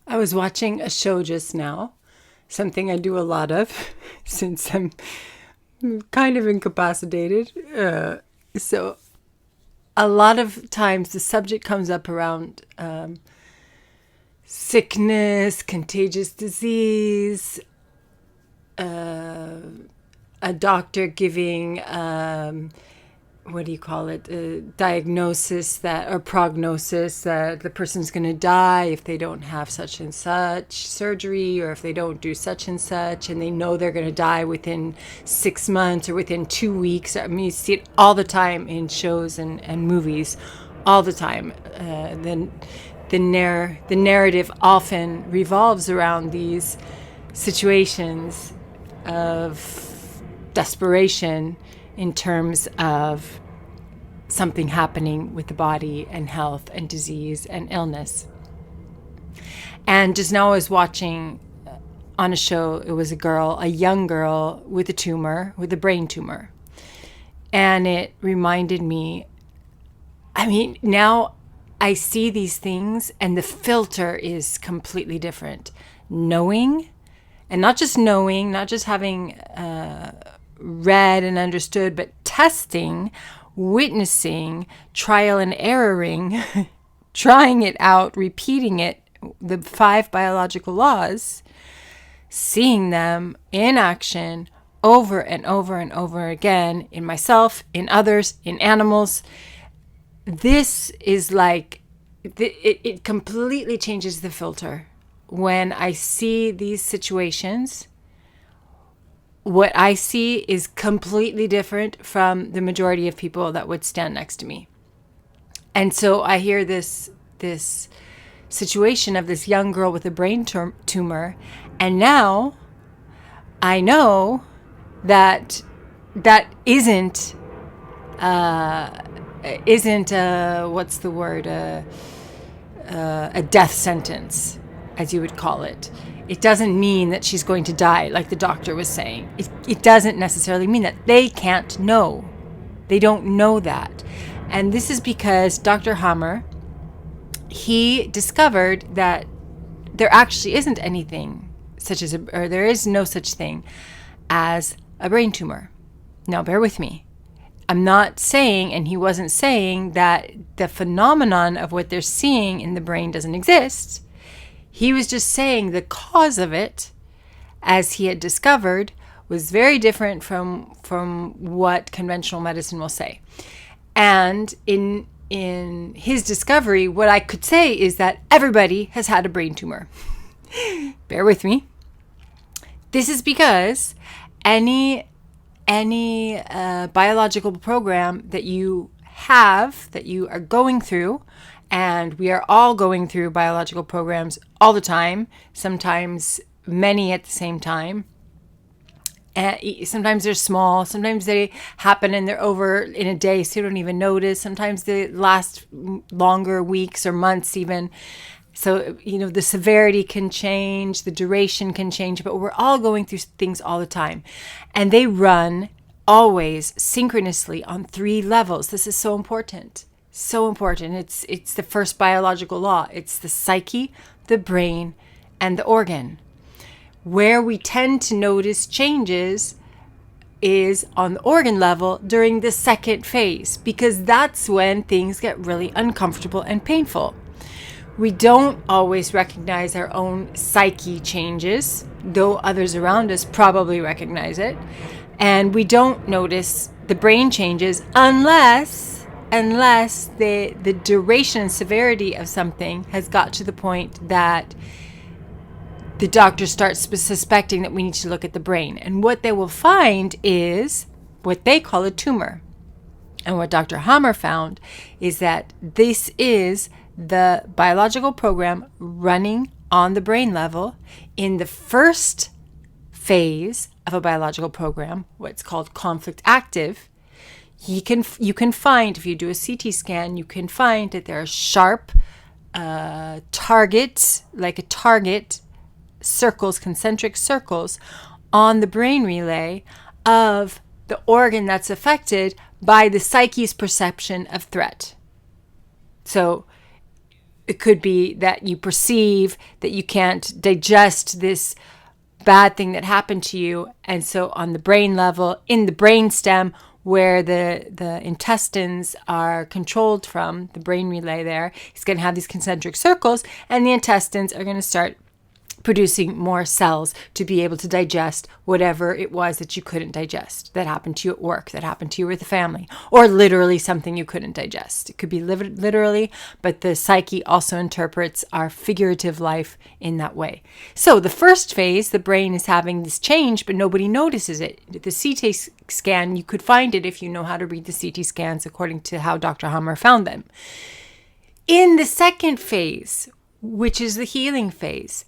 I was watching a show just now, something I do a lot of since I'm kind of incapacitated. So a lot of times the subject comes up around sickness, contagious disease, a doctor giving what do you call it? Diagnosis that or prognosis that the person's going to die if they don't have such and such surgery, or if they don't do such and such, and they know they're going to die within 6 months or within 2 weeks. I mean, you see it all the time in shows and movies, all the time. Then the narrative often revolves around these situations of desperation in terms of something happening with the body and health and disease and illness. And just now I was watching on a show, it was a young girl with a brain tumor. And it reminded me, now I see these things and the filter is completely different. Knowing, and not just knowing, not just having read and understood, but testing, witnessing, trial and erroring, trying it out, repeating it, the 5 biological laws, seeing them in action over and over and over again in myself, in others, in animals. This is like, it completely changes the filter. When I see these situations, what I see is completely different from the majority of people that would stand next to me. And so I hear this situation of this young girl with a brain tumor, and now I know that isn't what's the word, a death sentence, as you would call it. It doesn't mean that she's going to die, like the doctor was saying. It doesn't necessarily mean that. They can't know. They don't know that. And this is because Dr. Hammer, he discovered that there actually isn't anything or there is no such thing as a brain tumor. Now, bear with me. I'm not saying, and he wasn't saying, that the phenomenon of what they're seeing in the brain doesn't exist. He was just saying the cause of it, as he had discovered, was very different from what conventional medicine will say. And in his discovery, what I could say is that everybody has had a brain tumor. Bear with me. This is because any biological program that you have, that you are going through, and we are all going through biological programs all the time, sometimes many at the same time. Sometimes they're small, sometimes they happen and they're over in a day, so you don't even notice. Sometimes they last longer, weeks or months even. So, the severity can change, the duration can change, but we're all going through things all the time. And they run always synchronously on 3 levels. This is so important. So important. It's the first biological law. It's the psyche, the brain, and the organ. Where we tend to notice changes is on the organ level during the second phase, because that's when things get really uncomfortable and painful. We don't always recognize our own psyche changes, though others around us probably recognize it. And we don't notice the brain changes unless the duration and severity of something has got to the point that the doctor starts suspecting that we need to look at the brain. And what they will find is what they call a tumor. And what Dr. Hammer found is that this is the biological program running on the brain level in the first phase of a biological program, what's called conflict active. You can find, if you do a CT scan, you can find that there are sharp targets, like a target, circles, concentric circles on the brain relay of the organ that's affected by the psyche's perception of threat. So it could be that you perceive that you can't digest this bad thing that happened to you. And so on the brain level, in the brain stem, where the intestines are controlled from, the brain relay there, it's going to have these concentric circles, and the intestines are going to start producing more cells to be able to digest whatever it was that you couldn't digest, that happened to you at work, that happened to you with the family, or literally something you couldn't digest. It could be literally, but the psyche also interprets our figurative life in that way. So the first phase, the brain is having this change, but nobody notices it. The CT scan, you could find it if you know how to read the CT scans according to how Dr. Hammer found them. In the second phase, which is the healing phase,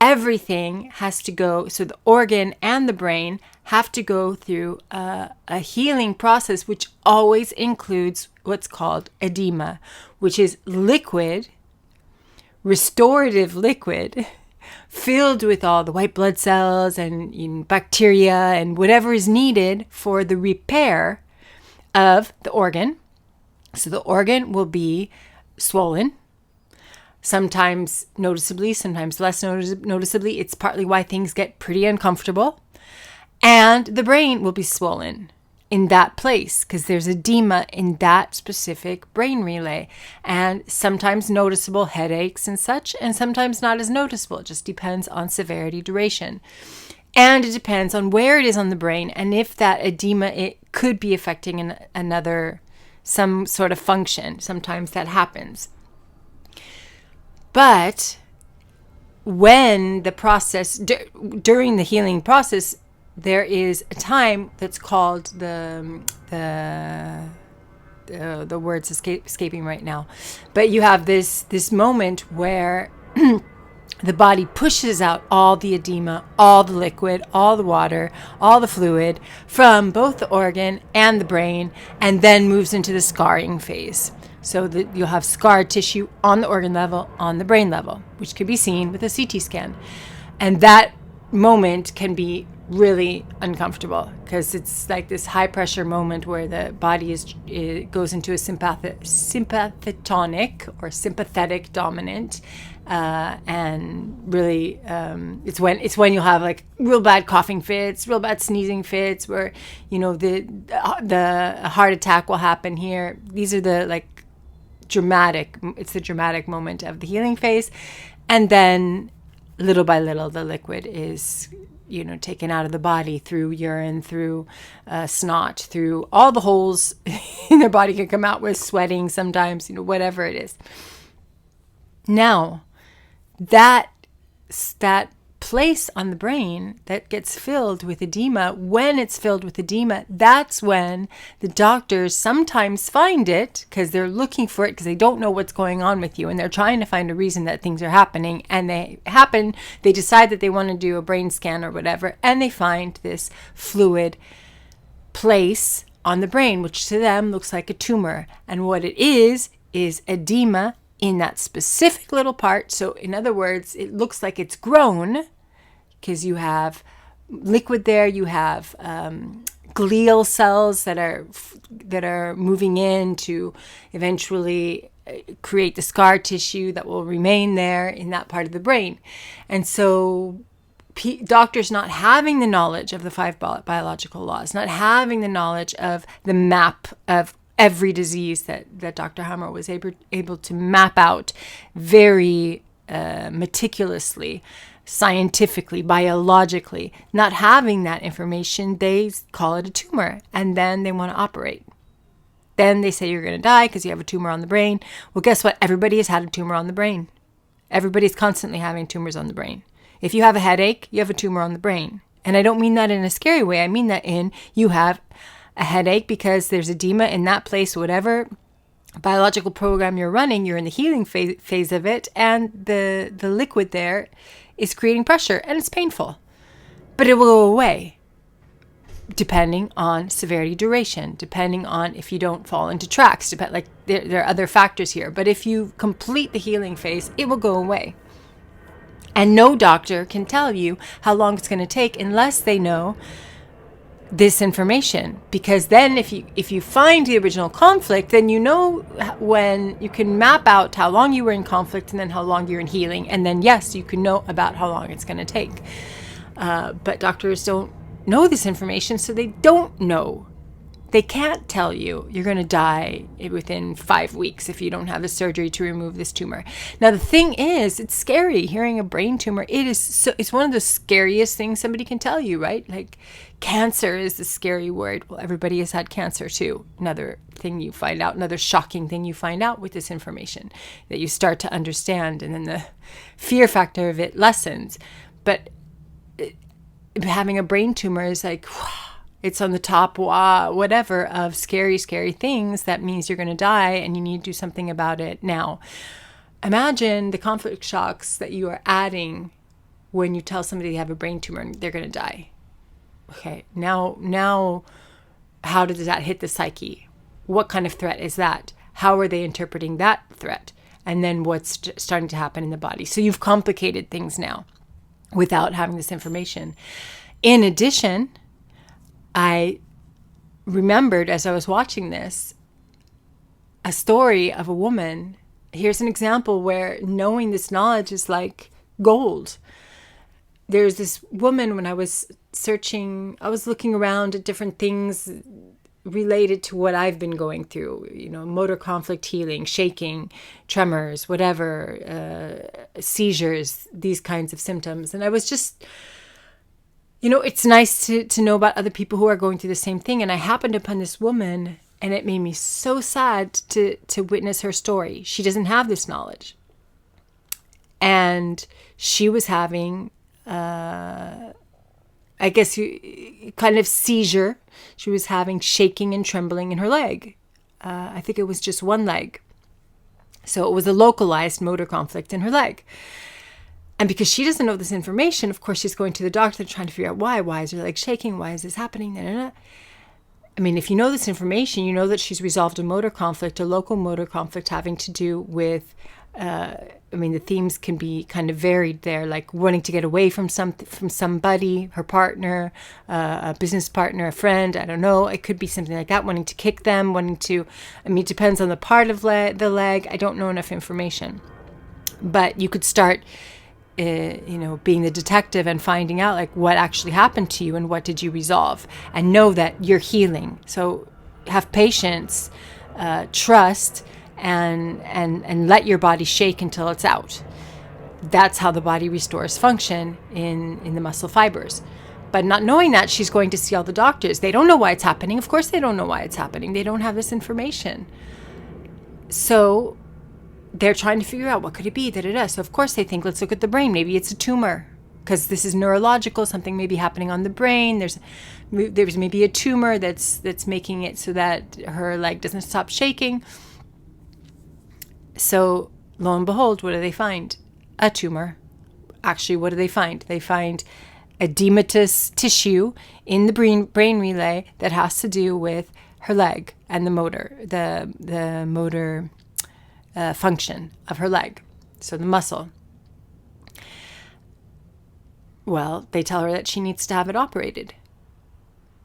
everything has to go, so the organ and the brain have to go through a healing process, which always includes what's called edema, which is liquid, restorative liquid, filled with all the white blood cells and bacteria and whatever is needed for the repair of the organ. So the organ will be swollen, sometimes noticeably, sometimes less noticeably. It's partly why things get pretty uncomfortable. And the brain will be swollen in that place because there's edema in that specific brain relay. And sometimes noticeable headaches and such, and sometimes not as noticeable. It just depends on severity, duration. And it depends on where it is on the brain and if that edema, it could be affecting some sort of function. Sometimes that happens. But when the process, during the healing process, there is a time that's called the word's escaping right now. But you have this moment where the body pushes out all the edema, all the liquid, all the water, all the fluid from both the organ and the brain, and then moves into the scarring phase. So that you'll have scar tissue on the organ level, on the brain level, which can be seen with a CT scan. And that moment can be really uncomfortable because it's like this high pressure moment where the body goes into a sympathitonic or sympathetic dominant. And really, it's when you'll have like real bad coughing fits, real bad sneezing fits, where the heart attack will happen here. These are the it's the dramatic moment of the healing phase, and then little by little the liquid is taken out of the body through urine, through snot, through all the holes in their body can come out with, sweating sometimes, whatever it is. Now that place on the brain that gets filled with edema, when it's filled with edema, that's when the doctors sometimes find it because they're looking for it because they don't know what's going on with you and they're trying to find a reason that things are happening, and they decide that they want to do a brain scan or whatever, and they find this fluid place on the brain, which to them looks like a tumor. And what it is edema in that specific little part. So in other words, it looks like it's grown because you have liquid there, you have glial cells that are moving in to eventually create the scar tissue that will remain there in that part of the brain. And so doctors not having the knowledge of the 5 biological laws, not having the knowledge of the map of every disease that Dr. Hammer was able to map out very meticulously, scientifically, biologically. Not having that information, they call it a tumor, and then they want to operate. Then they say you're going to die because you have a tumor on the brain. Well, guess what? Everybody has had a tumor on the brain. Everybody's constantly having tumors on the brain. If you have a headache, you have a tumor on the brain. And I don't mean that in a scary way. I mean that you have a headache because there's edema in that place, whatever biological program you're running, you're in the healing phase of it, and the liquid there is creating pressure, and it's painful. But it will go away, depending on severity, duration, depending on if you don't fall into tracks. There are other factors here. But if you complete the healing phase, it will go away. And no doctor can tell you how long it's going to take unless they know this information, because then if you find the original conflict, then you know when you can map out how long you were in conflict and then how long you're in healing, and then yes, you can know about how long it's going to take. But doctors don't know this information, so they don't know. They can't tell you you're going to die within 5 weeks if you don't have the surgery to remove this tumor. Now, the thing is, it's scary hearing a brain tumor. It's one of the scariest things somebody can tell you, right? Like, cancer is the scary word. Well, everybody has had cancer too. Another thing you find out, another shocking thing you find out with this information that you start to understand, and then the fear factor of it lessens. But having a brain tumor is like, it's on the top, whatever, of scary, scary things. That means you're going to die and you need to do something about it now. Imagine the conflict shocks that you are adding when you tell somebody they have a brain tumor and they're going to die. Okay, now, how does that hit the psyche? What kind of threat is that? How are they interpreting that threat? And then what's starting to happen in the body? So you've complicated things now without having this information. In addition, I remembered as I was watching this, a story of a woman. Here's an example where knowing this knowledge is like gold. There's this woman, when I was searching, I was looking around at different things related to what I've been going through, motor conflict healing, shaking, tremors, whatever, seizures, these kinds of symptoms. And I was just, it's nice to know about other people who are going through the same thing. And I happened upon this woman, and it made me so sad to witness her story. She doesn't have this knowledge. And she was having, I guess, kind of seizure. She was having shaking and trembling in her leg. I think it was just one leg. So it was a localized motor conflict in her leg. And because she doesn't know this information, of course, she's going to the doctor trying to figure out why. Why is her leg shaking? Why is this happening? I mean, if you know this information, you know that she's resolved a motor conflict, a local motor conflict having to do with, the themes can be kind of varied there, like wanting to get away from somebody, her partner, a business partner, a friend, I don't know. It could be something like that, wanting to kick them, it depends on the part of the leg. I don't know enough information. But you could start being the detective and finding out like what actually happened to you and what did you resolve, and know that you're healing. So have patience, trust, and let your body shake until it's out. That's how the body restores function in the muscle fibers. But not knowing that, she's going to see all the doctors. They don't know why it's happening. Of course they don't know why it's happening. They don't have this information. So they're trying to figure out what could it be, So of course they think, let's look at the brain. Maybe it's a tumor, because this is neurological. Something may be happening on the brain. There's maybe a tumor that's making it so that her leg doesn't stop shaking. So lo and behold, what do they find? A tumor. Actually, what do they find? They find edematous tissue in the brain relay that has to do with her leg and the motor function of her leg, so the muscle. Well, they tell her that she needs to have it operated.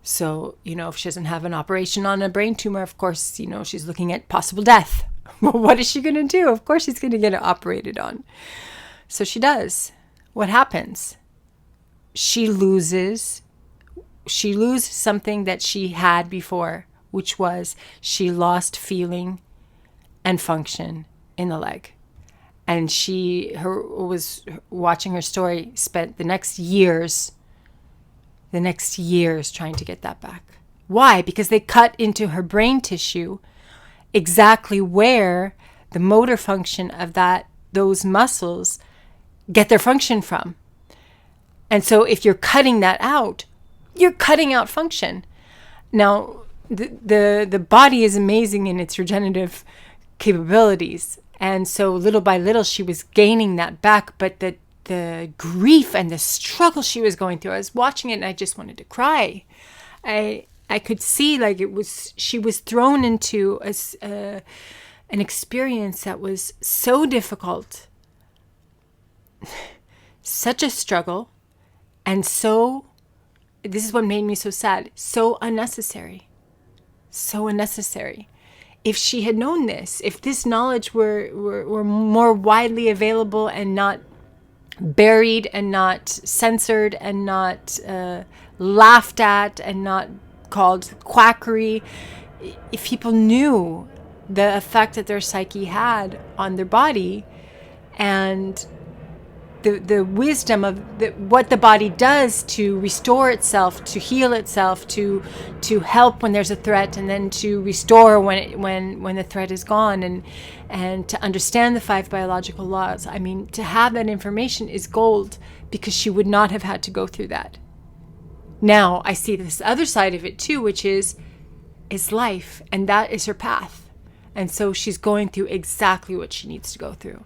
So, if she doesn't have an operation on a brain tumor, of course, she's looking at possible death. Well, what is she going to do? Of course she's going to get it operated on. So she does. What happens? She loses something that she had before, which was she lost feeling and function in the leg. And was watching her story, spent the next years trying to get that back. Why? Because they cut into her brain tissue exactly where the motor function of those muscles get their function from. And so if you're cutting that out, you're cutting out function. Now, the body is amazing in its regenerative capabilities. And so little by little, she was gaining that back. But the grief and the struggle she was going through, I was watching it and I just wanted to cry. I could see like she was thrown into an experience that was so difficult, such a struggle, and so this is what made me so sad. So unnecessary. So unnecessary. If she had known this, if this knowledge were more widely available and not buried and not censored and not laughed at and not called quackery, if people knew the effect that their psyche had on their body and the wisdom of what the body does to restore itself, to heal itself, to help when there's a threat, and then to restore when the threat is gone, and to understand the 5 biological laws. I mean, to have that information is gold, because she would not have had to go through that. Now I see this other side of it too, which is life, and that is her path. And so she's going through exactly what she needs to go through.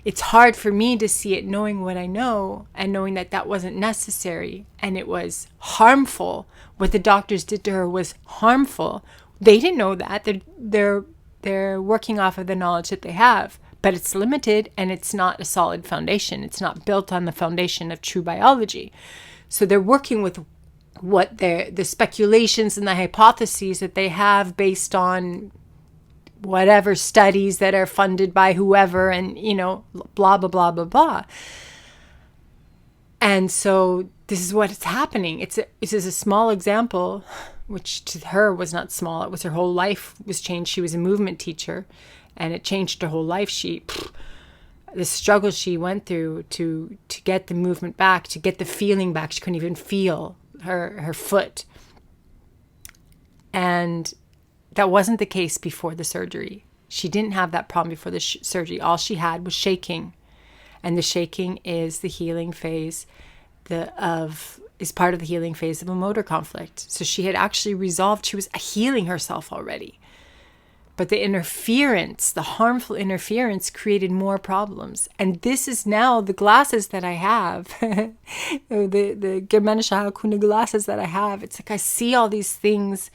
It's hard for me to see it, knowing what I know and knowing that that wasn't necessary and it was harmful. What the doctors did to her was harmful. They didn't know that. They're working off of the knowledge that they have, but it's limited and it's not a solid foundation. It's not built on the foundation of true biology. So they're working with what the speculations and the hypotheses that they have based on whatever studies that are funded by whoever, and blah blah blah blah blah. And so this is what is happening. This is a small example, which to her was not small. It was her whole life was changed. She was a movement teacher, and it changed her whole life. The struggle she went through to get the movement back, to get the feeling back. She couldn't even feel her foot, and that wasn't the case before the surgery. She didn't have that problem before the surgery. All she had was shaking. And the shaking is the healing phase is part of the healing phase of a motor conflict. So she had actually resolved, she was healing herself already. But the interference, the harmful interference, created more problems. And this is now the glasses that I have, the Germanische Heilkunde glasses that I have. It's like I see all these things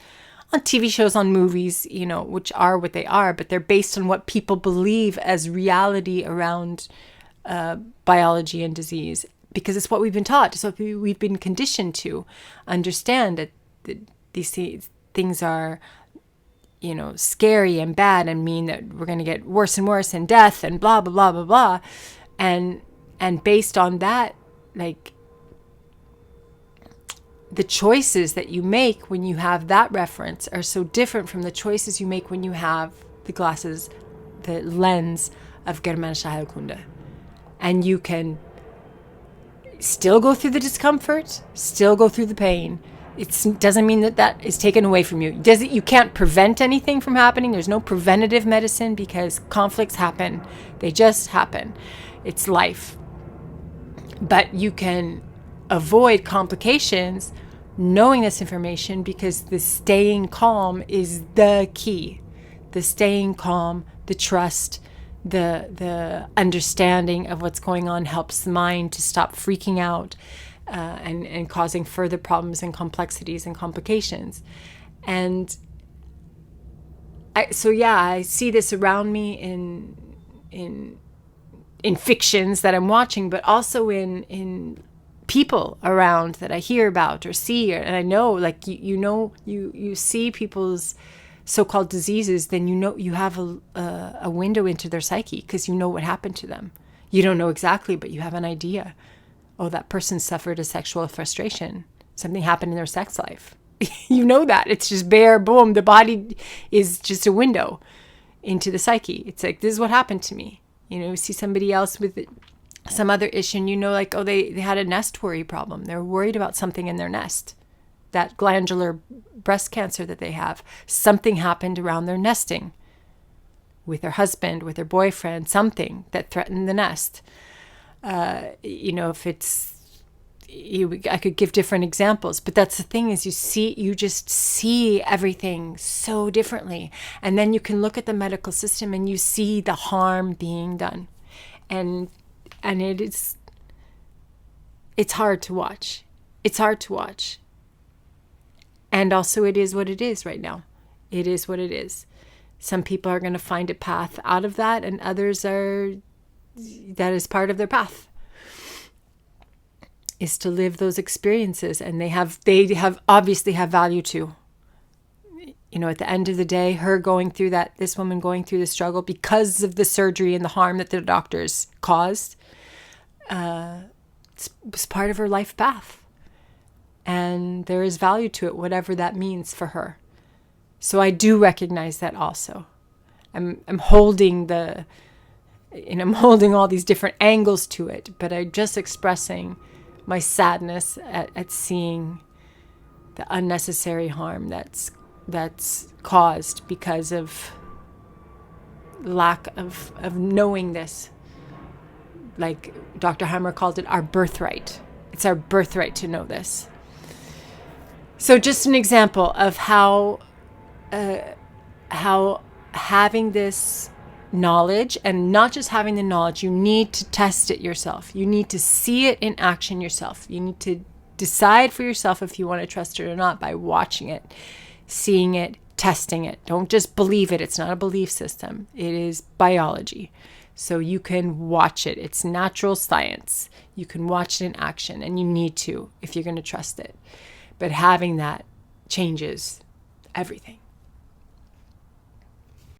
on TV shows, on movies, which are what they are, but they're based on what people believe as reality around biology and disease, because it's what we've been taught. So we've been conditioned to understand that these things are, scary and bad and mean that we're going to get worse and worse and death and blah, blah, blah, blah, blah. And based on that, like, the choices that you make when you have that reference are so different from the choices you make when you have the glasses, the lens of Germanische Heilkunde. And you can still go through the discomfort, still go through the pain. It doesn't mean that is taken away from you. You can't prevent anything from happening. There's no preventative medicine, because conflicts happen. They just happen. It's life. But you can avoid complications knowing this information, because the staying calm is the key. The staying calm, the trust, the understanding of what's going on helps the mind to stop freaking out and causing further problems and complexities and complications. And I see this around me in fictions that I'm watching, but also in people around that I hear about or see, and I know, like, you see people's so-called diseases, then you have a window into their psyche, because you know what happened to them. You don't know exactly, but you have an idea. Oh, that person suffered a sexual frustration. Something happened in their sex life. You know that. It's just bare, boom. The body is just a window into the psyche. It's like, this is what happened to me. You see somebody else with some other issue, and like, oh, they had a nest worry problem. They're worried about something in their nest. That glandular breast cancer that they have. Something happened around their nesting with their husband, with their boyfriend, something that threatened the nest. If it's, I could give different examples, but that's the thing, is you just see everything so differently. And then you can look at the medical system and you see the harm being done. And it's hard to watch. It's hard to watch. And also, it is what it is right now. It is what it is. Some people are going to find a path out of that, and others that is part of their path. is to live those experiences, and they have obviously have value too. At the end of the day, this woman going through the struggle because of the surgery and the harm that the doctors caused, was part of her life path. And there is value to it, whatever that means for her. So I do recognize that also. I'm holding I'm holding all these different angles to it, but I'm just expressing my sadness at seeing the unnecessary harm that's caused because of lack of knowing this. Like Dr. Hammer called it, our birthright. It's our birthright to know this. So just an example of how having this knowledge, and not just having the knowledge, you need to test it yourself. You need to see it in action yourself. You need to decide for yourself if you want to trust it or not by watching it, seeing it, testing it. Don't just believe it. It's not a belief system. It is biology. So you can watch it. It's natural science. You can watch it in action, and you need to if you're going to trust it. But having that changes everything.